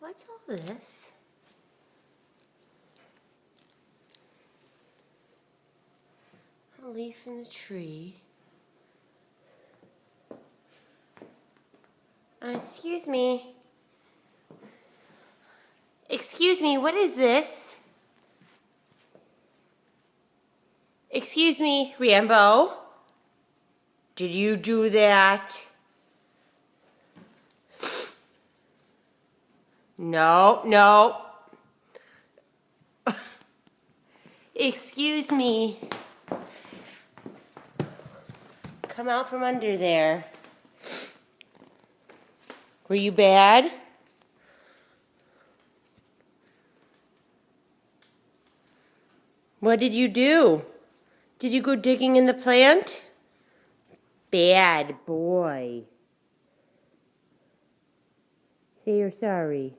What's all this? A leaf in the tree. Excuse me. Excuse me, what is this? Excuse me, Rambo. Did you do that? No, no. Excuse me. Come out from under there. Were you bad? What did you do? Did you go digging in the plant? Bad boy. Say you're sorry.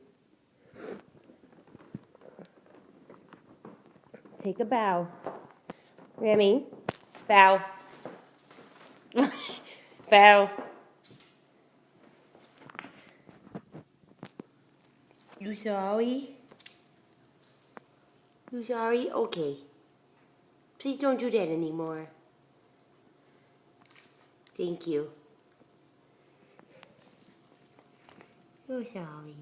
Take a bow. Remy, bow. Bow. You sorry? You sorry? Okay. Please don't do that anymore. Thank you. You're sorry.